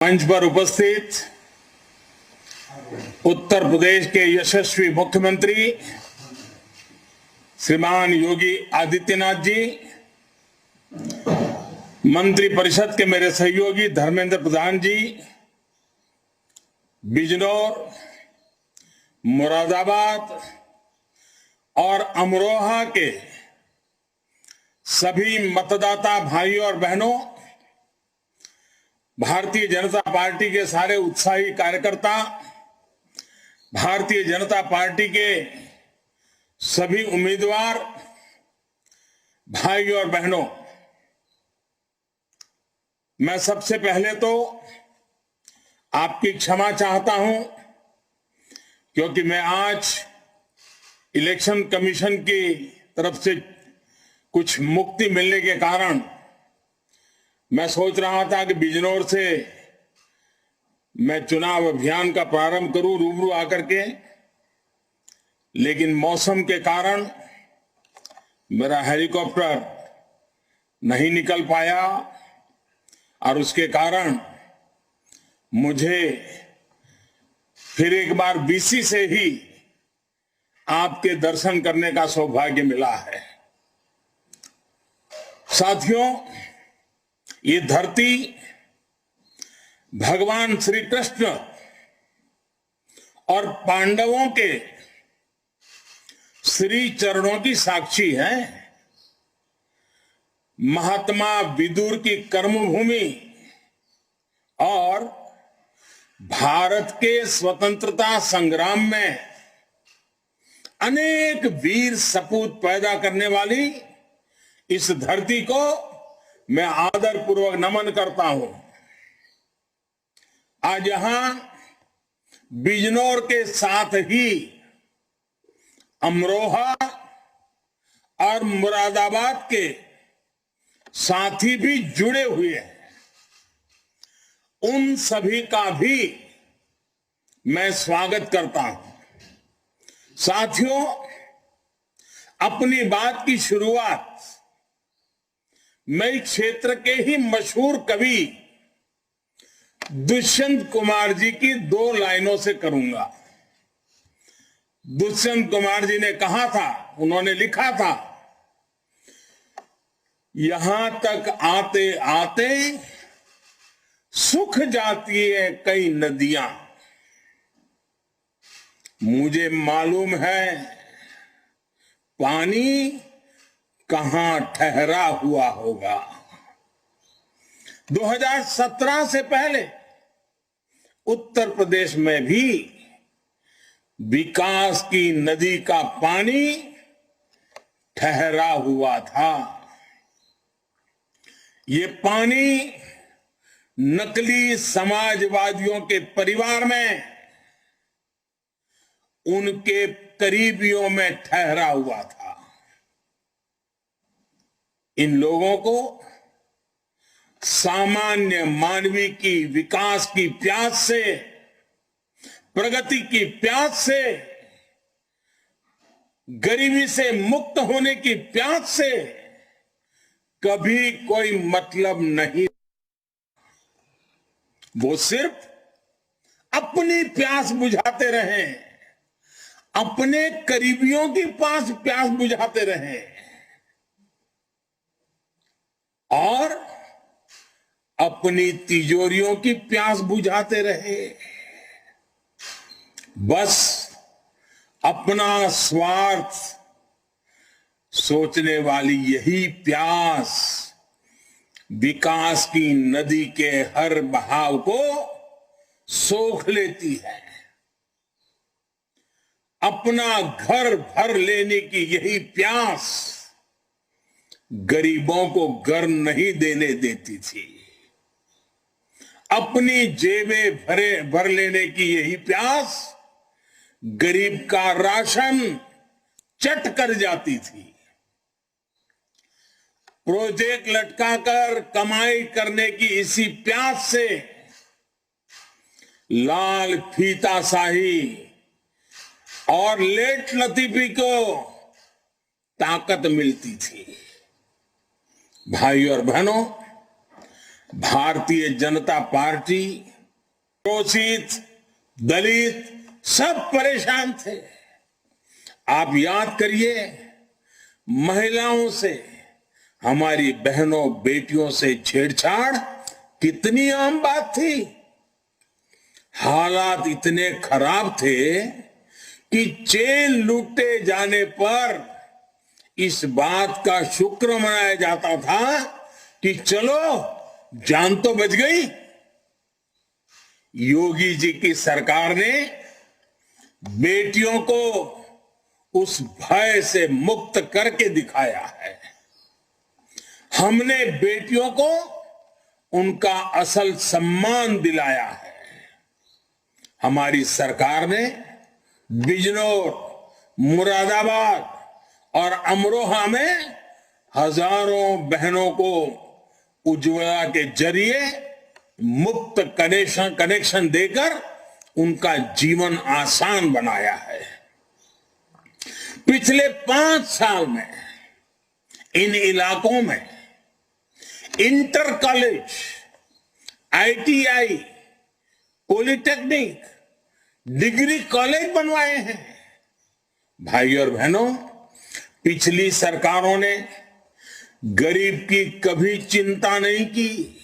मंच पर उपस्थित उत्तर प्रदेश के यशस्वी मुख्यमंत्री श्रीमान योगी आदित्यनाथ जी, मंत्रिपरिषद के मेरे सहयोगी धर्मेंद्र प्रधान जी, बिजनौर, मुरादाबाद और अमरोहा के सभी मतदाता भाइयों और बहनों, भारतीय जनता पार्टी के सारे उत्साही कार्यकर्ता, भारतीय जनता पार्टी के सभी उम्मीदवार भाइयों और बहनों, मैं सबसे पहले तो आपकी क्षमा चाहता हूं क्योंकि मैं आज इलेक्शन कमीशन की तरफ से कुछ मुक्ति मिलने के कारण मैं सोच रहा था कि बिजनौर से मैं चुनाव अभियान का प्रारंभ करूं रूबरू आकर के, लेकिन मौसम के कारण मेरा हेलीकॉप्टर नहीं निकल पाया और उसके कारण मुझे फिर एक बार बीसी से ही आपके दर्शन करने का सौभाग्य मिला है। साथियों, ये धरती भगवान श्री कृष्ण और पांडवों के श्री चरणों की साक्षी है। महात्मा विदुर की कर्मभूमि और भारत के स्वतंत्रता संग्राम में अनेक वीर सपूत पैदा करने वाली इस धरती को मैं आदरपूर्वक नमन करता हूं। आज यहां बिजनौर के साथ ही अमरोहा और मुरादाबाद के साथी भी जुड़े हुए हैं। उन सभी का भी मैं स्वागत करता हूं। साथियों, अपनी बात की शुरुआत मैं इस क्षेत्र के ही मशहूर कवि दुष्यंत कुमार जी की 2 लाइनों से करूंगा। दुष्यंत कुमार जी ने कहा था, उन्होंने लिखा था, यहां तक आते आते सूख जाती है कई नदियां, मुझे मालूम है पानी कहां ठहरा हुआ होगा। 2017 से पहले उत्तर प्रदेश में भी विकास की नदी का पानी ठहरा हुआ था। ये पानी नकली समाजवादियों के परिवार में उनके करीबियों में ठहरा हुआ था। इन लोगों को सामान्य मानवीय की विकास की प्यास से, प्रगति की प्यास से, गरीबी से मुक्त होने की प्यास से कभी कोई मतलब नहीं। वो सिर्फ अपनी प्यास बुझाते रहे, अपने करीबियों की प्यास बुझाते रहे और अपनी तिजोरियों की प्यास बुझाते रहे। बस अपना स्वार्थ सोचने वाली यही प्यास विकास की नदी के हर बहाव को सोख लेती है। अपना घर भर लेने की यही प्यास गरीबों को घर नहीं देने देती थी। अपनी जेबें भर लेने की यही प्यास गरीब का राशन चट कर जाती थी। प्रोजेक्ट लटकाकर कमाई करने की इसी प्यास से लाल फीताशाही और लेट लतीफी को ताकत मिलती थी। भाइयों और बहनों, भारतीय जनता पार्टी शोषित, दलित सब परेशान थे। आप याद करिए, महिलाओं से, हमारी बहनों बेटियों से छेड़छाड़ कितनी आम बात थी। हालात इतने खराब थे कि जेल लूटे जाने पर इस बात का शुक्र मनाया जाता था कि चलो जान तो बच गई। योगी जी की सरकार ने बेटियों को उस भय से मुक्त करके दिखाया है। हमने बेटियों को उनका असल सम्मान दिलाया है। हमारी सरकार ने बिजनौर, मुरादाबाद और अमरोहा में हजारों बहनों को उज्ज्वला के जरिए मुफ्त कनेक्शन देकर उनका जीवन आसान बनाया है। पिछले 5 साल में इन इलाकों में inter college, ITI, polytechnic, degree college बनवाए हैं। भाई और बहनों, पिछली सरकारों ने गरीब की कभी चिंता नहीं की।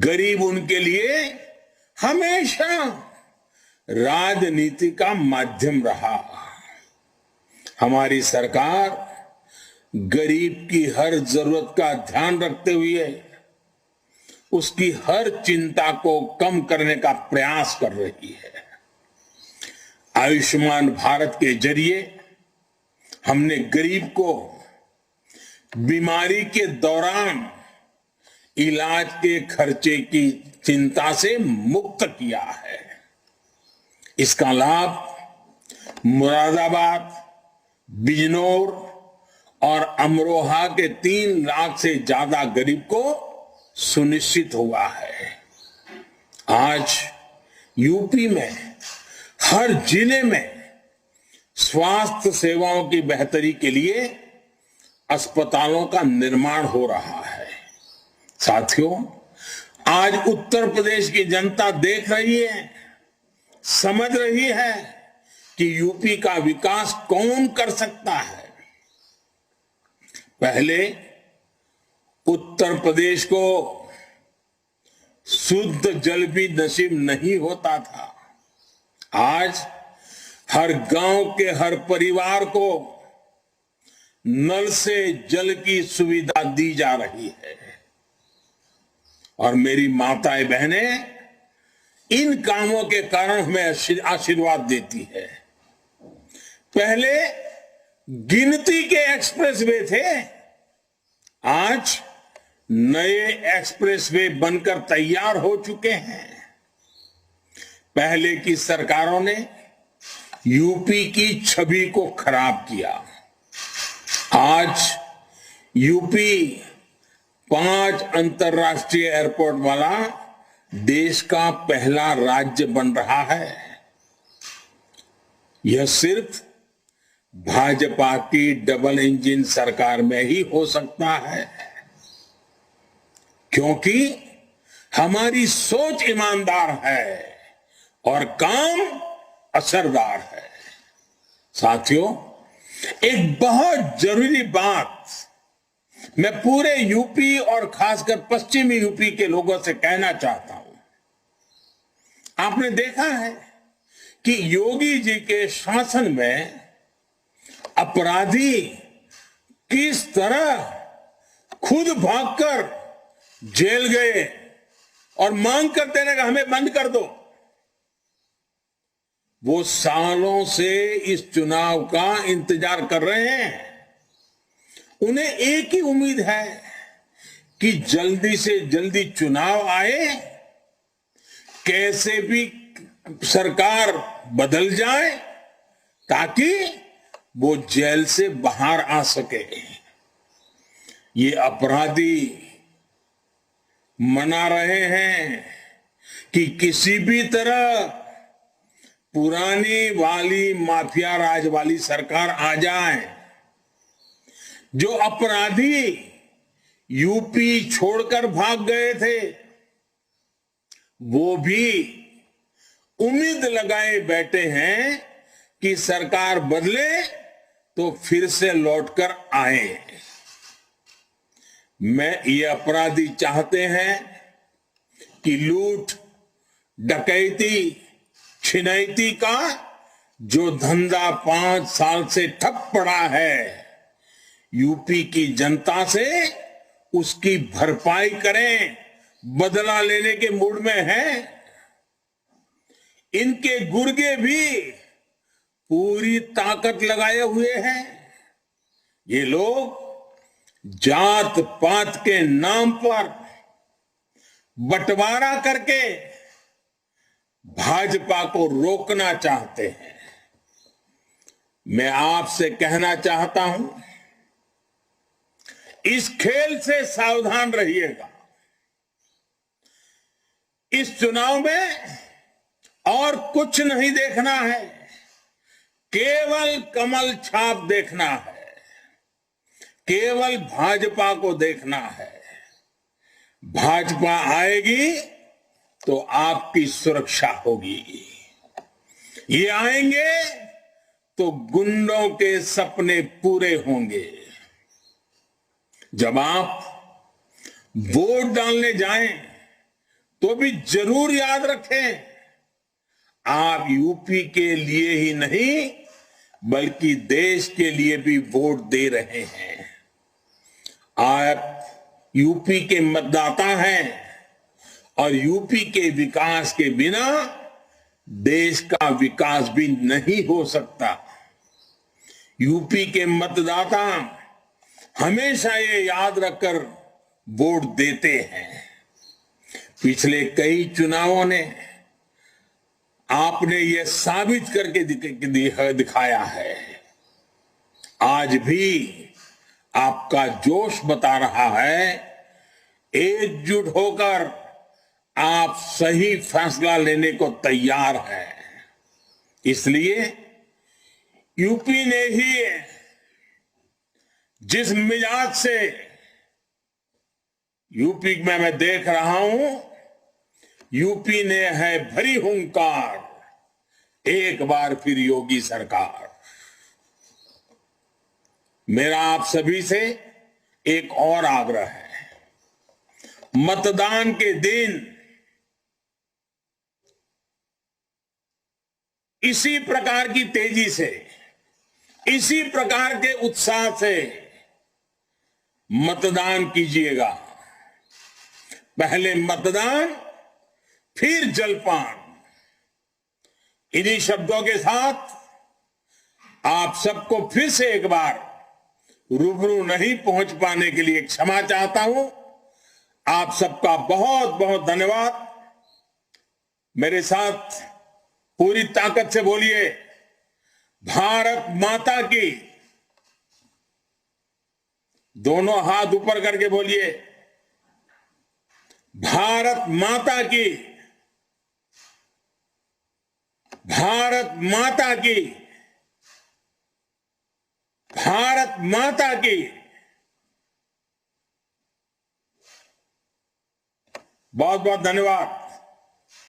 गरीब उनके लिए हमेशा राजनीति का माध्यम रहा। हमारी सरकार गरीब की हर जरूरत का ध्यान रखते हुए उसकी हर चिंता को कम करने का प्रयास कर रही है। आयुष्मान भारत के जरिए हमने गरीब को बीमारी के दौरान इलाज के खर्चे की चिंता से मुक्त किया है। इसका लाभ मुरादाबाद, बिजनौर और अमरोहा के 3 लाख से ज्यादा गरीब को सुनिश्चित हुआ है। आज यूपी में हर जिले में स्वास्थ्य सेवाओं की बेहतरी के लिए अस्पतालों का निर्माण हो रहा है। साथियों, आज उत्तर प्रदेश की जनता देख रही है, समझ रही है कि यूपी का विकास कौन कर सकता है। पहले उत्तर प्रदेश को शुद्ध जल भी नसीब नहीं होता था। आज हर गांव के हर परिवार को नल से जल की सुविधा दी जा रही है। और मेरी माताएं बहनें इन कामों के कारण हमें आशीर्वाद देती है। पहले गिनती के एक्सप्रेसवे थे, आज नए एक्सप्रेसवे बनकर तैयार हो चुके हैं। पहले की सरकारों ने यूपी की छवि को खराब किया। आज यूपी 5 अंतर्राष्ट्रीय एयरपोर्ट वाला देश का पहला राज्य बन रहा है। यह सिर्फ भाजपा की डबल इंजन सरकार में ही हो सकता है, क्योंकि हमारी सोच ईमानदार है और काम असरदार है। साथियों, एक बहुत जरूरी बात मैं पूरे यूपी और खासकर पश्चिमी यूपी के लोगों से कहना चाहता हूं। आपने देखा है कि योगी जी के शासन में अपराधी किस तरह खुद भागकर जेल गए और मांग करते रहे कि हमें बंद कर दो। वो सालों से इस चुनाव का इंतजार कर रहे हैं। उन्हें एक ही उम्मीद है कि जल्दी से जल्दी चुनाव आए, कैसे भी सरकार बदल जाए ताकि वो जेल से बाहर आ सके। ये अपराधी मना रहे हैं कि किसी भी तरह पुरानी वाली माफिया राज वाली सरकार आ जाए। जो अपराधी यूपी छोड़कर भाग गए थे वो भी उम्मीद लगाए बैठे हैं कि सरकार बदले तो फिर से लौटकर आए। ये अपराधी चाहते हैं कि लूट, डकैती, छिनैती का जो धंधा 5 साल से ठप पड़ा है, यूपी की जनता से उसकी भरपाई करें, बदला लेने के मूड में हैं। इनके गुर्गे भी पूरी ताकत लगाए हुए हैं। ये लोग जात पात के नाम पर बंटवारा करके भाजपा को रोकना चाहते हैं। मैं आपसे कहना चाहता हूं, इस खेल से सावधान रहिएगा। इस चुनाव में और कुछ नहीं देखना है, केवल कमल छाप देखना है, केवल भाजपा को देखना है। भाजपा आएगी तो आपकी सुरक्षा होगी। ये आएंगे तो गुंडों के सपने पूरे होंगे। जब आप वोट डालने जाएं तो भी जरूर याद रखें, आप यूपी के लिए ही नहीं बल्कि देश के लिए भी वोट दे रहे हैं। आप यूपी के मतदाता हैं और यूपी के विकास के बिना देश का विकास भी नहीं हो सकता। यूपी के मतदाता हमेशा ये याद रखकर वोट देते हैं। पिछले कई चुनावों ने आपने ये साबित करके दिखाया है। आज भी आपका जोश बता रहा है, एकजुट होकर आप सही फैसला लेने को तैयार हैं। इसलिए यूपी ने ही जिस मिजाज से यूपी में मैं देख रहा हूं, यूपी ने है भरी हुंकार, एक बार फिर योगी सरकार। मेरा आप सभी से एक और आग्रह है, मतदान के दिन इसी प्रकार की तेजी से, इसी प्रकार के उत्साह से मतदान कीजिएगा। पहले मतदान फिर जलपान। इन्हीं शब्दों के साथ आप सबको फिर से एक बार रूबरू नहीं पहुंच पाने के लिए क्षमा चाहता हूं। आप सबका बहुत बहुत धन्यवाद। मेरे साथ पूरी ताकत से बोलिए, भारत माता की। दोनों हाथ ऊपर करके बोलिए, भारत माता की, भारत माता की, भारत माता की। बहुत बहुत धन्यवाद।